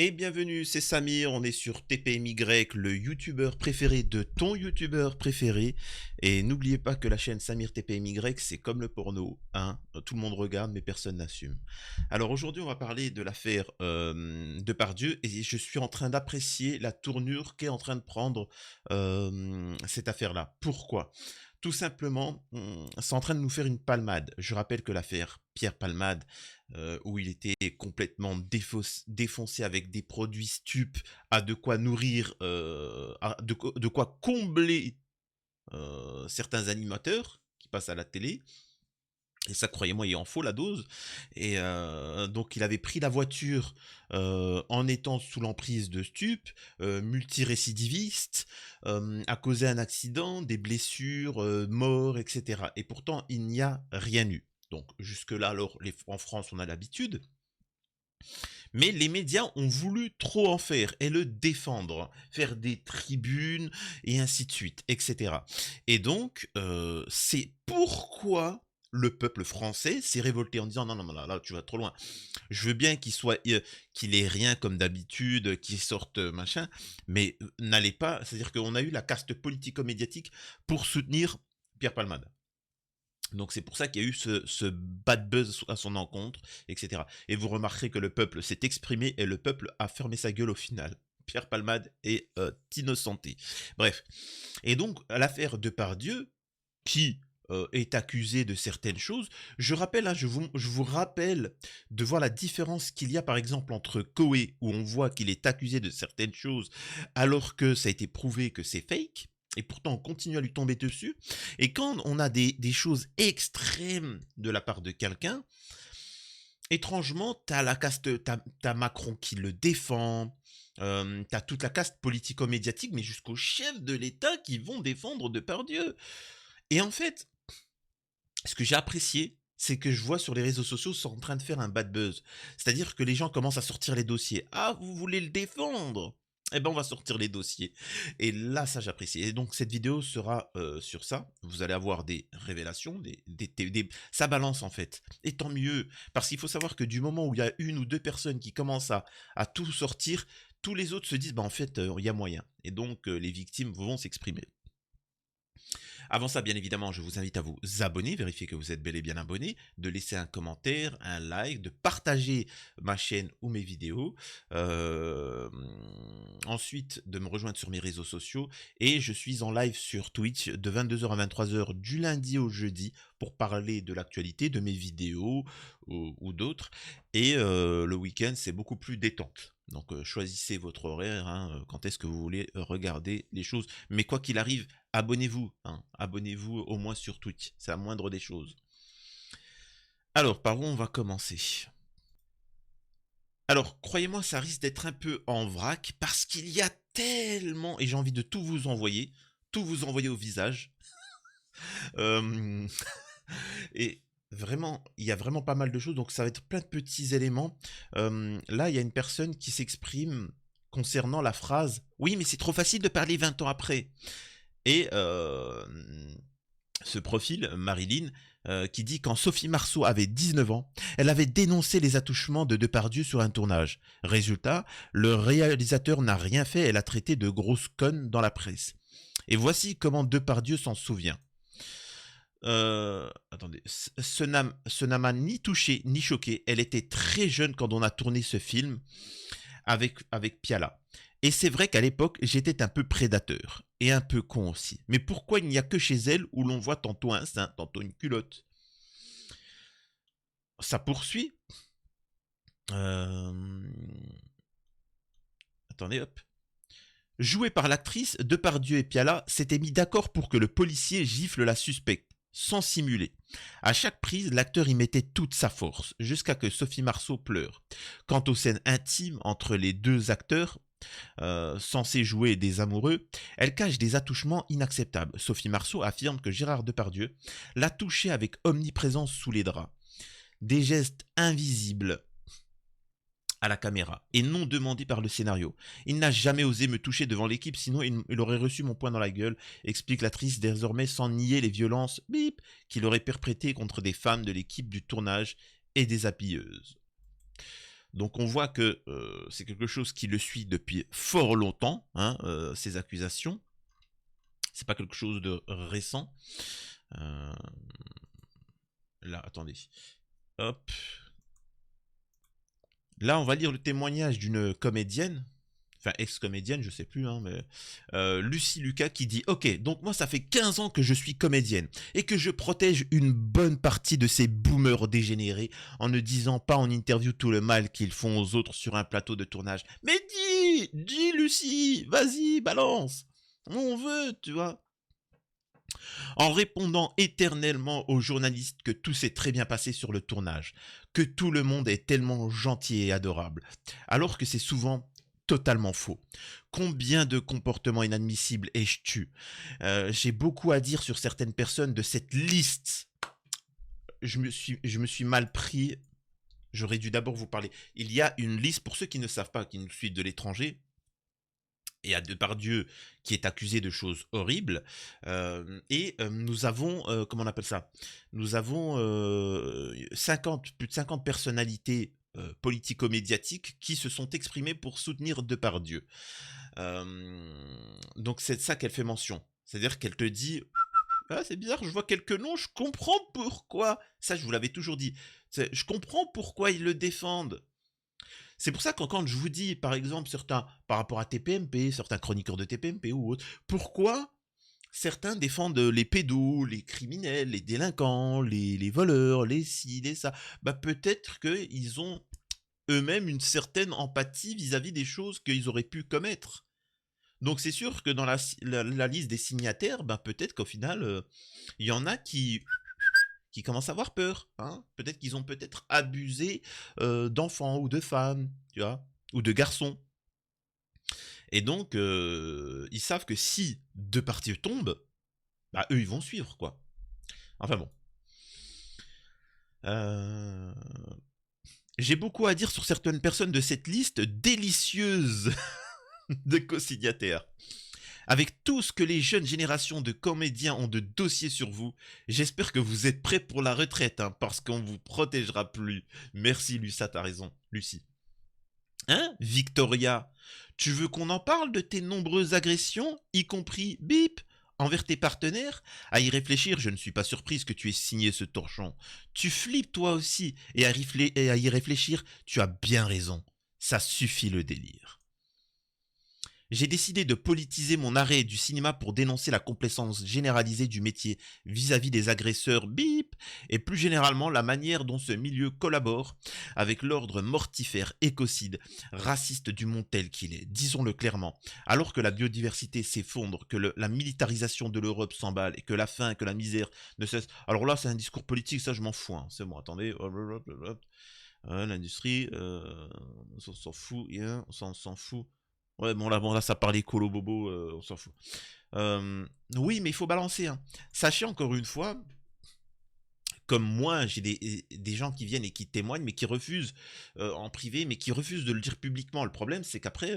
Et bienvenue, c'est Samir, on est sur TPMY, le youtubeur préféré de ton youtubeur préféré. Et n'oubliez pas que la chaîne Samir TPMY, c'est comme le porno, hein, tout le monde regarde mais personne n'assume. Alors aujourd'hui on va parler de l'affaire Depardieu et je suis en train d'apprécier la tournure qu'est en train de prendre cette affaire-là. Pourquoi? Tout simplement, c'est en train de nous faire une palmade. Je rappelle que l'affaire Pierre Palmade, où il était complètement défoncé avec des produits stupes, à de quoi nourrir, de quoi combler certains animateurs qui passent à la télé. Et ça, croyez-moi, il en faut la dose. Et donc, il avait pris la voiture en étant sous l'emprise de stupes, multirécidiviste, a causé un accident, des blessures, morts, etc. Et pourtant, il n'y a rien eu. Donc, jusque-là, alors, en France, on a l'habitude. Mais les médias ont voulu trop en faire et le défendre, faire des tribunes et ainsi de suite, etc. Et donc, c'est pourquoi le peuple français s'est révolté en disant non, non, non, là, tu vas trop loin. Je veux bien qu'il ait rien comme d'habitude, qu'il sorte machin, mais n'allez pas, c'est-à-dire qu'on a eu la caste politico-médiatique pour soutenir Pierre Palmade. Donc c'est pour ça qu'il y a eu ce bad buzz à son encontre, etc. Et vous remarquerez que le peuple s'est exprimé et le peuple a fermé sa gueule au final. Pierre Palmade est innocenté. Bref. Et donc l'affaire Depardieu, qui est accusé de certaines choses, je rappelle, hein, je vous rappelle de voir la différence qu'il y a par exemple entre Koé, où on voit qu'il est accusé de certaines choses, alors que ça a été prouvé que c'est fake, et pourtant on continue à lui tomber dessus. Et quand on a des choses extrêmes de la part de quelqu'un, étrangement, t'as Macron qui le défend, t'as toute la caste politico-médiatique, mais jusqu'aux chefs de l'État qui vont défendre Depardieu. Et en fait, ce que j'ai apprécié, c'est que je vois sur les réseaux sociaux, c'est en train de faire un bad buzz. C'est-à-dire que les gens commencent à sortir les dossiers. Ah, vous voulez le défendre? Eh ben, on va sortir les dossiers. Et là, ça, j'apprécie. Et donc, cette vidéo sera sur ça. Vous allez avoir des révélations, ça balance, en fait. Et tant mieux. Parce qu'il faut savoir que du moment où il y a une ou deux personnes qui commencent à tout sortir, tous les autres se disent, bah, en fait, il y a moyen. Et donc, les victimes vont s'exprimer. Avant ça, bien évidemment, je vous invite à vous abonner, vérifier que vous êtes bel et bien abonné, de laisser un commentaire, un like, de partager ma chaîne ou mes vidéos. Ensuite, de me rejoindre sur mes réseaux sociaux. Et je suis en live sur Twitch de 22h à 23h du lundi au jeudi pour parler de l'actualité, de mes vidéos ou d'autres. Et le week-end, c'est beaucoup plus détente. Donc choisissez votre horaire, hein, quand est-ce que vous voulez regarder les choses. Mais quoi qu'il arrive, abonnez-vous, hein, abonnez-vous au moins sur Twitch, c'est la moindre des choses. Alors, par où on va commencer? Alors, croyez-moi, ça risque d'être un peu en vrac, parce qu'il y a tellement, et j'ai envie de tout vous envoyer au visage. Et vraiment, il y a vraiment pas mal de choses, donc ça va être plein de petits éléments. Là, il y a une personne qui s'exprime concernant la phrase « Oui, mais c'est trop facile de parler 20 ans après ». Et ce profil, Marilyn, qui dit quand Sophie Marceau avait 19 ans, elle avait dénoncé les attouchements de Depardieu sur un tournage. Résultat, le réalisateur n'a rien fait, elle a traité de grosse conne dans la presse. Et voici comment Depardieu s'en souvient. Attendez, ce n'a m'a ni touché ni choqué. Elle était très jeune quand on a tourné ce film avec Piala. Et c'est vrai qu'à l'époque, j'étais un peu prédateur. Et un peu con aussi. Mais pourquoi il n'y a que chez elle où l'on voit tantôt un sein, tantôt une culotte? Ça poursuit. Attendez, hop. Joué par l'actrice, Depardieu et Piala s'étaient mis d'accord pour que le policier gifle la suspecte, sans simuler. À chaque prise, l'acteur y mettait toute sa force, jusqu'à que Sophie Marceau pleure. Quant aux scènes intimes entre les deux acteurs, censés jouer des amoureux, elle cache des attouchements inacceptables. Sophie Marceau affirme que Gérard Depardieu l'a touchée avec omniprésence sous les draps. Des gestes invisibles à la caméra et non demandés par le scénario. Il n'a jamais osé me toucher devant l'équipe, sinon il aurait reçu mon poing dans la gueule, explique l'actrice désormais sans nier les violences qu'il aurait perpétrées contre des femmes de l'équipe du tournage et des habilleuses. Donc on voit que c'est quelque chose qui le suit depuis fort longtemps, hein, ces accusations. C'est pas quelque chose de récent. Euh, Là, attendez. Hop. Là, on va lire le témoignage d'une comédienne, enfin ex-comédienne, je sais plus, hein, mais Lucie Lucas qui dit: Ok, donc moi ça fait 15 ans que je suis comédienne et que je protège une bonne partie de ces boomers dégénérés en ne disant pas en interview tout le mal qu'ils font aux autres sur un plateau de tournage. Mais dis Lucie, vas-y, balance, on veut, tu vois. En répondant éternellement aux journalistes que tout s'est très bien passé sur le tournage, que tout le monde est tellement gentil et adorable, alors que c'est souvent totalement faux. Combien de comportements inadmissibles ai-je tu? J'ai beaucoup à dire sur certaines personnes de cette liste. Je me suis mal pris. J'aurais dû d'abord vous parler. Il y a une liste, pour ceux qui ne savent pas, qui nous suivent de l'étranger, et à Depardieu qui est accusé de choses horribles. Nous avons, comment on appelle ça? Nous avons 50, plus de 50 personnalités politico-médiatiques qui se sont exprimées pour soutenir Depardieu. Donc c'est de ça qu'elle fait mention. C'est-à-dire qu'elle te dit: ah, c'est bizarre, je vois quelques noms, je comprends pourquoi. Ça, je vous l'avais toujours dit. Je comprends pourquoi ils le défendent. C'est pour ça que quand je vous dis, par exemple, certains, par rapport à TPMP, certains chroniqueurs de TPMP ou autres, pourquoi certains défendent les pédos, les criminels, les délinquants, les voleurs, les ci, les ça, bah peut-être qu'ils ont eux-mêmes une certaine empathie vis-à-vis des choses qu'ils auraient pu commettre. Donc c'est sûr que dans la liste des signataires, bah peut-être qu'au final, il y en a qui commencent à avoir peur. Hein. Peut-être qu'ils ont peut-être abusé d'enfants ou de femmes, tu vois, ou de garçons. Et donc, ils savent que si deux parties tombent, bah eux, ils vont suivre, quoi. Enfin bon. J'ai beaucoup à dire sur certaines personnes de cette liste délicieuse de co-signataires. Avec tout ce que les jeunes générations de comédiens ont de dossiers sur vous, j'espère que vous êtes prêts pour la retraite, hein, parce qu'on vous protégera plus. Merci Lucie, t'as raison, Lucie. Hein, Victoria? Tu veux qu'on en parle de tes nombreuses agressions, y compris bip, envers tes partenaires? À y réfléchir, je ne suis pas surprise que tu aies signé ce torchon. Tu flippes toi aussi, et à y réfléchir, tu as bien raison. Ça suffit le délire. J'ai décidé de politiser mon arrêt du cinéma pour dénoncer la complaisance généralisée du métier vis-à-vis des agresseurs bip et plus généralement la manière dont ce milieu collabore avec l'ordre mortifère, écocide, raciste du monde tel qu'il est, disons-le clairement. Alors que la biodiversité s'effondre, que la militarisation de l'Europe s'emballe et que la faim, que la misère ne cesse... Alors là, c'est un discours politique, ça je m'en fous, hein. C'est bon, attendez... L'industrie, on s'en fout, on s'en fout. Ouais, bon là, ça parle écolo bobo, on s'en fout. Oui, mais il faut balancer. Hein. Sachez encore une fois, comme moi, j'ai des gens qui viennent et qui témoignent, mais qui refusent en privé, mais qui refusent de le dire publiquement. Le problème, c'est qu'après,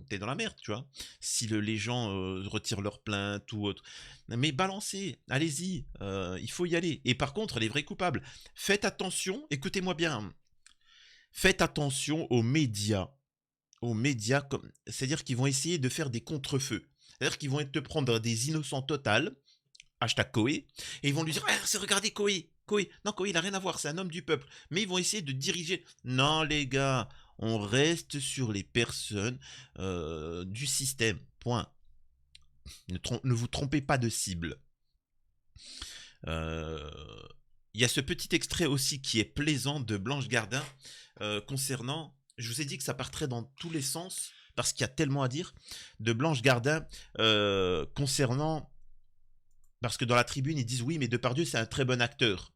t'es dans la merde, tu vois. Si les gens retirent leur plainte ou autre. Mais balancez, allez-y, il faut y aller. Et par contre, les vrais coupables, faites attention, écoutez-moi bien, faites attention aux médias c'est-à-dire qu'ils vont essayer de faire des contre-feux. C'est-à-dire qu'ils vont te prendre des innocents totales, hashtag Koé, et ils vont lui dire: ah, c'est regardez Koé, Koé. Non, Koé, il a rien à voir, c'est un homme du peuple. Mais ils vont essayer de diriger. Non, les gars, on reste sur les personnes du système. Point. Ne vous trompez pas de cible. Il y a ce petit extrait aussi qui est plaisant de Blanche Gardin concernant... Je vous ai dit que ça partait dans tous les sens parce qu'il y a tellement à dire de Blanche Gardin concernant... Parce que dans la tribune, ils disent: oui, mais Depardieu, c'est un très bon acteur.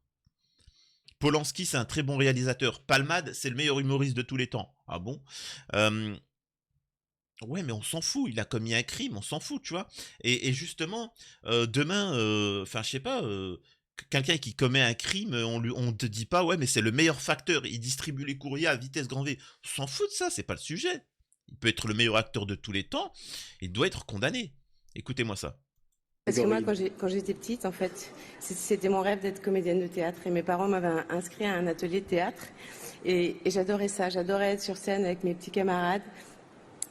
Polanski, c'est un très bon réalisateur. Palmade, c'est le meilleur humoriste de tous les temps. Ah bon? Ouais, mais on s'en fout. Il a commis un crime, on s'en fout, tu vois. Et justement, demain, enfin, je sais pas... quelqu'un qui commet un crime, on te dit pas: ouais, mais c'est le meilleur facteur, il distribue les courriers à vitesse grand V. On s'en fout de ça, c'est pas le sujet. Il peut être le meilleur acteur de tous les temps, il doit être condamné. Écoutez-moi ça. Parce que moi, quand j'étais petite, en fait, c'était mon rêve d'être comédienne de théâtre et mes parents m'avaient inscrit à un atelier de théâtre. Et j'adorais ça, j'adorais être sur scène avec mes petits camarades.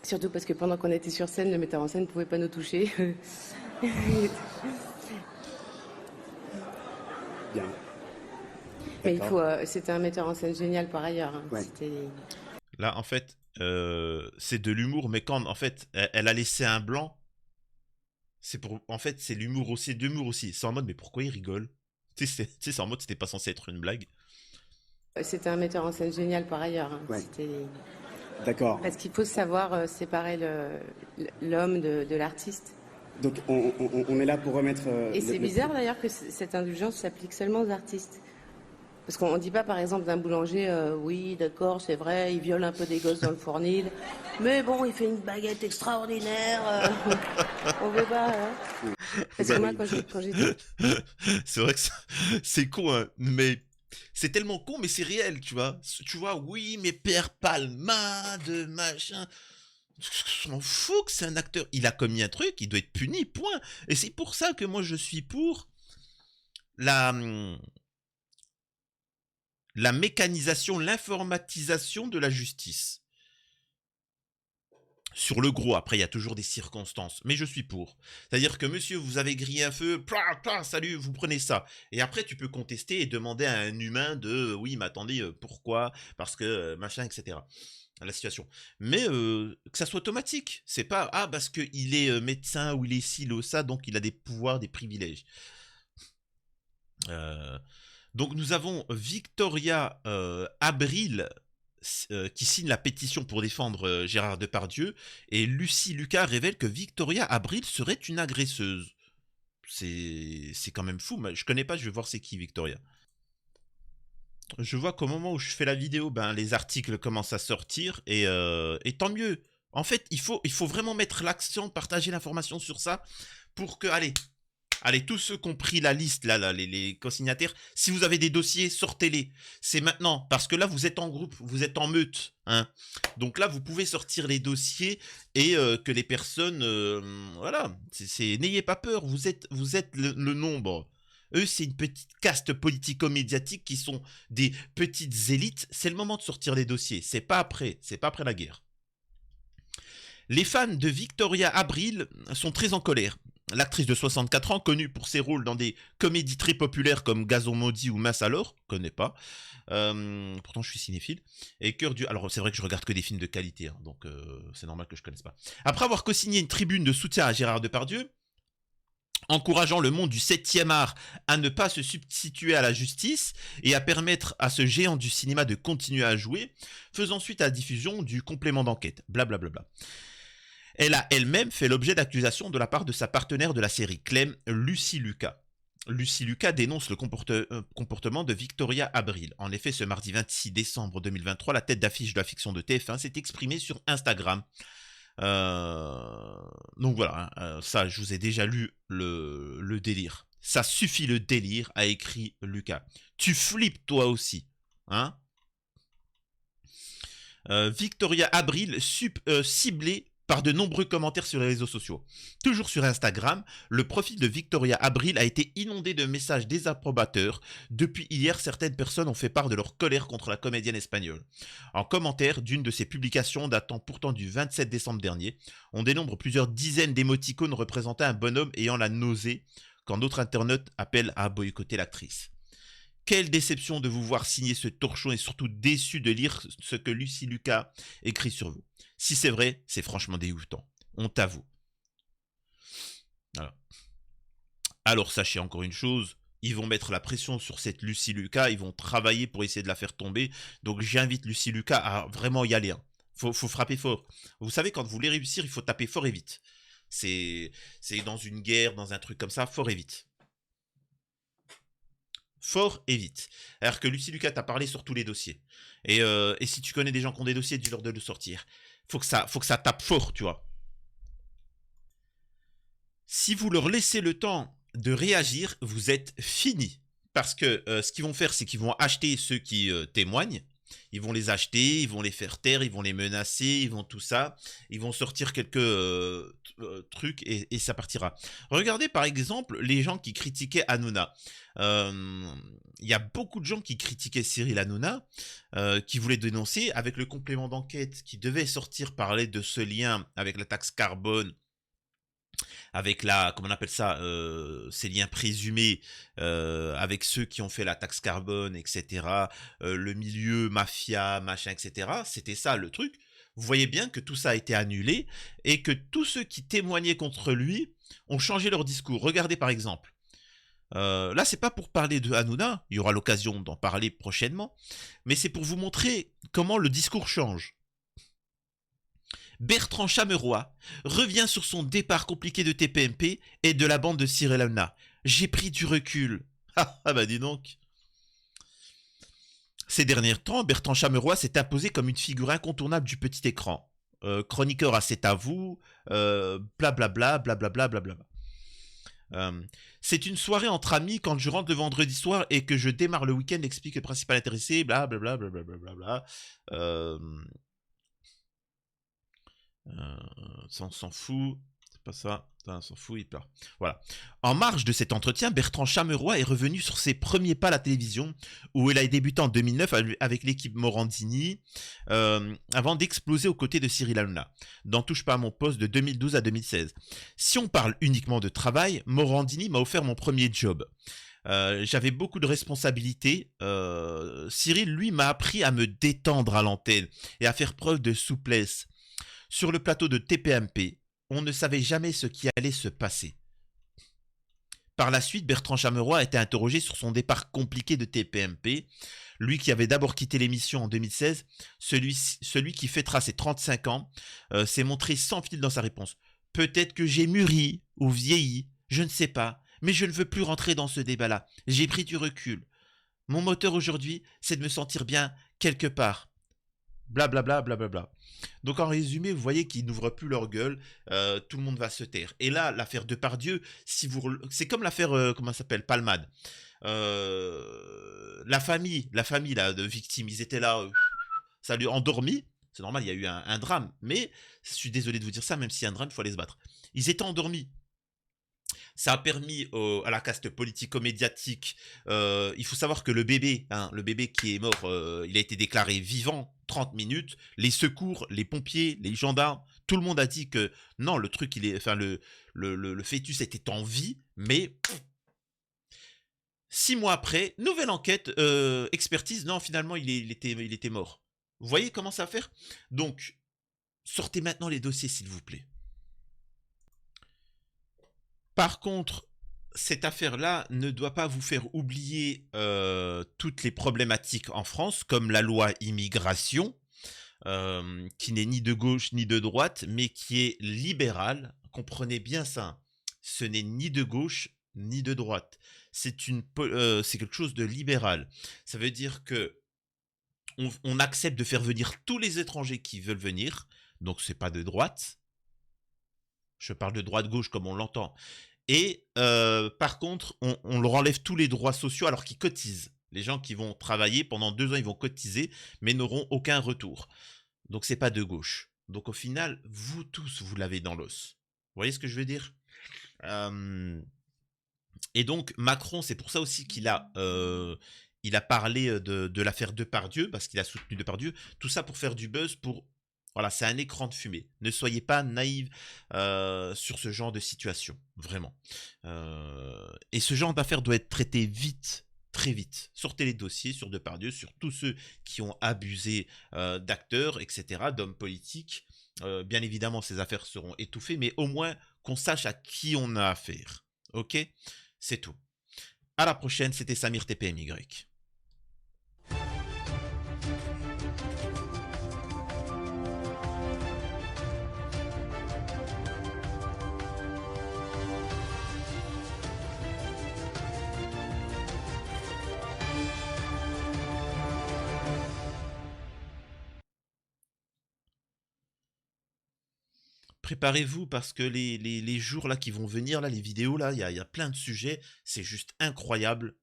Surtout parce que pendant qu'on était sur scène, le metteur en scène ne pouvait pas nous toucher. Bien. Mais D'accord. c'était un metteur en scène génial par ailleurs, hein. Ouais. Là, en fait, c'est de l'humour, mais quand, en fait, elle a laissé un blanc, en fait, c'est l'humour aussi, d'humour aussi. C'est en mode, mais pourquoi il rigole? C'est en mode, c'était pas censé être une blague. C'était un metteur en scène génial par ailleurs, hein. Ouais. D'accord. Parce qu'il faut savoir séparer l'homme de l'artiste. Donc on est là pour remettre. Et c'est bizarre d'ailleurs que cette indulgence s'applique seulement aux artistes. Parce qu'on ne dit pas par exemple d'un boulanger, oui d'accord c'est vrai, il viole un peu des gosses dans le fournil, mais bon il fait une baguette extraordinaire, on veut pas. Hein. Parce que moi quand j'étais... C'est vrai que c'est con, hein, mais c'est tellement con, mais c'est réel, tu vois. Tu vois, oui, mais Père Palmade, machin. On s'en fout que c'est un acteur. Il a commis un truc, il doit être puni, point. Et c'est pour ça que moi je suis pour la, la mécanisation, l'informatisation de la justice. Sur le gros, après, il y a toujours des circonstances, mais je suis pour. C'est-à-dire que, monsieur, vous avez grillé un feu, salut, vous prenez ça. Et après, tu peux contester et demander à un humain de, oui, mais attendez, pourquoi? Parce que, machin, etc. La situation. Mais que ça soit automatique. C'est pas, ah, parce qu'il est médecin ou il est ci, ou ça, donc il a des pouvoirs, des privilèges. Donc nous avons Victoria Abril qui signe la pétition pour défendre Gérard Depardieu, et Lucie Lucas révèle que Victoria Abril serait une agresseuse. C'est quand même fou, mais je connais pas, je vais voir c'est qui Victoria. Je vois qu'au moment où je fais la vidéo, ben, les articles commencent à sortir, et tant mieux. En fait, il faut vraiment mettre l'accent, partager l'information sur ça, pour que, allez, tous ceux qui ont pris la liste, là, les consignataires, si vous avez des dossiers, sortez-les. C'est maintenant, parce que là, vous êtes en groupe, vous êtes en meute. Hein. Donc là, vous pouvez sortir les dossiers et que les personnes... voilà, n'ayez pas peur, vous êtes le nombre. Eux, c'est une petite caste politico-médiatique qui sont des petites élites. C'est le moment de sortir les dossiers. C'est pas après la guerre. Les fans de Victoria Abril sont très en colère. L'actrice de 64 ans, connue pour ses rôles dans des comédies très populaires comme Gazon maudit ou Mince alors, connais pas, pourtant je suis cinéphile, et Cœur du... Alors c'est vrai que je regarde que des films de qualité, hein, donc c'est normal que je connaisse pas. Après avoir co-signé une tribune de soutien à Gérard Depardieu, encourageant le monde du 7e art à ne pas se substituer à la justice et à permettre à ce géant du cinéma de continuer à jouer, faisant suite à la diffusion du complément d'enquête, blablabla. Elle a elle-même fait l'objet d'accusations de la part de sa partenaire de la série Clem, Lucie Lucas. Lucie Lucas dénonce le comportement de Victoria Abril. En effet, ce mardi 26 décembre 2023, la tête d'affiche de la fiction de TF1 s'est exprimée sur Instagram. Donc voilà, ça, je vous ai déjà lu le délire. Ça suffit le délire, a écrit Lucas. Tu flippes toi aussi, hein? Victoria Abril ciblée par de nombreux commentaires sur les réseaux sociaux. Toujours sur Instagram, le profil de Victoria Abril a été inondé de messages désapprobateurs. Depuis hier, certaines personnes ont fait part de leur colère contre la comédienne espagnole. En commentaire d'une de ses publications datant pourtant du 27 décembre dernier, on dénombre plusieurs dizaines d'émoticônes représentant un bonhomme ayant la nausée, quand d'autres internautes appellent à boycotter l'actrice. Quelle déception de vous voir signer ce torchon et surtout déçu de lire ce que Lucie Lucas écrit sur vous. Si c'est vrai, c'est franchement dégoûtant. Honte à vous. Voilà. Alors sachez encore une chose, ils vont mettre la pression sur cette Lucie Lucas, ils vont travailler pour essayer de la faire tomber. Donc j'invite Lucie Lucas à vraiment y aller. Hein. Faut frapper fort. Vous savez, quand vous voulez réussir, il faut taper fort et vite. C'est dans une guerre, dans un truc comme ça, fort et vite. Fort et vite. Alors que Lucie Lucas t'a parlé sur tous les dossiers. Et si tu connais des gens qui ont des dossiers, dis-leur de le sortir. Faut que ça tape fort, tu vois. Si vous leur laissez le temps de réagir, vous êtes fini. Parce que ce qu'ils vont faire, c'est qu'ils vont acheter ceux qui témoignent. Ils vont les acheter, ils vont les faire taire, ils vont les menacer, ils vont tout ça. Ils vont sortir quelques trucs et ça partira. Regardez par exemple les gens qui critiquaient Hanouna. Il y a beaucoup de gens qui critiquaient Cyril Hanouna, qui voulaient dénoncer avec le complément d'enquête qui devait sortir parler de ce lien avec la taxe carbone, avec la, comment on appelle ça, ces liens présumés avec ceux qui ont fait la taxe carbone, etc., le milieu mafia, machin, etc. C'était ça le truc. Vous voyez bien que tout ça a été annulé et que tous ceux qui témoignaient contre lui ont changé leur discours. Regardez par exemple. Là, c'est pas pour parler de Hanouna, il y aura l'occasion d'en parler prochainement, mais c'est pour vous montrer comment le discours change. Bertrand Chameroy revient sur son départ compliqué de TPMP et de la bande de Cyril Hanouna. J'ai pris du recul. Ah bah dis donc. Ces derniers temps, Bertrand Chameroy s'est imposé comme une figure incontournable du petit écran. Chroniqueur à C'est à vous, blablabla, blablabla, blablabla. C'est une soirée entre amis quand je rentre le vendredi soir et que je démarre le week-end, explique le principal intéressé, blablabla, blablabla. Ça on s'en fout, c'est pas ça, on s'en fout, il pleure. Voilà. En marge de cet entretien, Bertrand Chameroy est revenu sur ses premiers pas à la télévision, où il a débuté en 2009 avec l'équipe Morandini, avant d'exploser aux côtés de Cyril Hanouna, dans Touche pas à mon poste de 2012 à 2016. Si on parle uniquement de travail, Morandini m'a offert mon premier job. J'avais beaucoup de responsabilités. Cyril, lui, m'a appris à me détendre à l'antenne et à faire preuve de souplesse. Sur le plateau de TPMP, on ne savait jamais ce qui allait se passer. Par la suite, Bertrand Chameroy a été interrogé sur son départ compliqué de TPMP. Lui qui avait d'abord quitté l'émission en 2016, celui qui fêtera ses 35 ans, s'est montré sans fil dans sa réponse. Peut-être que j'ai mûri ou vieilli, je ne sais pas, mais je ne veux plus rentrer dans ce débat-là. J'ai pris du recul. Mon moteur aujourd'hui, c'est de me sentir bien quelque part. Blablabla, blablabla. Donc en résumé, vous voyez qu'ils n'ouvrent plus leur gueule, tout le monde va se taire. Et là, l'affaire Depardieu, c'est comme l'affaire, comment ça s'appelle, Palmade. La famille là, de victimes, ils étaient là, ça lui endormi. C'est normal, il y a eu un drame. Mais, je suis désolé de vous dire ça, même s'il y a un drame, il faut aller se battre. Ils étaient endormis. Ça a permis à la caste politico-médiatique. Il faut savoir que le bébé qui est mort, il a été déclaré vivant 30 minutes. Les secours, les pompiers, les gendarmes, tout le monde a dit que non, le truc, le fœtus était en vie, mais 6 mois après, nouvelle enquête, expertise, non, finalement, il était mort. Vous voyez comment ça va faire? Donc, sortez maintenant les dossiers, s'il vous plaît. Par contre, cette affaire-là ne doit pas vous faire oublier toutes les problématiques en France, comme la loi immigration, qui n'est ni de gauche ni de droite, mais qui est libérale. Comprenez bien ça. Ce n'est ni de gauche ni de droite. C'est quelque chose de libéral. Ça veut dire que on accepte de faire venir tous les étrangers qui veulent venir. Donc c'est pas de droite. Je parle de droite-gauche comme on l'entend. Et par contre, on leur enlève tous les droits sociaux alors qu'ils cotisent. Les gens qui vont travailler pendant 2 ans, ils vont cotiser, mais n'auront aucun retour. Donc c'est pas de gauche. Donc au final, vous tous, vous l'avez dans l'os. Vous voyez ce que je veux dire? Et donc Macron, c'est pour ça aussi qu'il a parlé de l'affaire Depardieu, parce qu'il a soutenu Depardieu. Tout ça pour faire du buzz, voilà, c'est un écran de fumée. Ne soyez pas naïfs sur ce genre de situation, vraiment. Et ce genre d'affaire doit être traité vite, très vite. Sortez les dossiers sur Depardieu, sur tous ceux qui ont abusé d'acteurs, etc., d'hommes politiques. Bien évidemment, ces affaires seront étouffées, mais au moins qu'on sache à qui on a affaire. Ok? C'est tout. À la prochaine, c'était Samir TPMY. Préparez-vous parce que les jours là qui vont venir, là, les vidéos, là, il y a plein de sujets, c'est juste incroyable.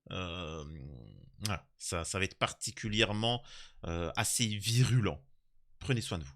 Voilà, ça va être particulièrement assez virulent. Prenez soin de vous.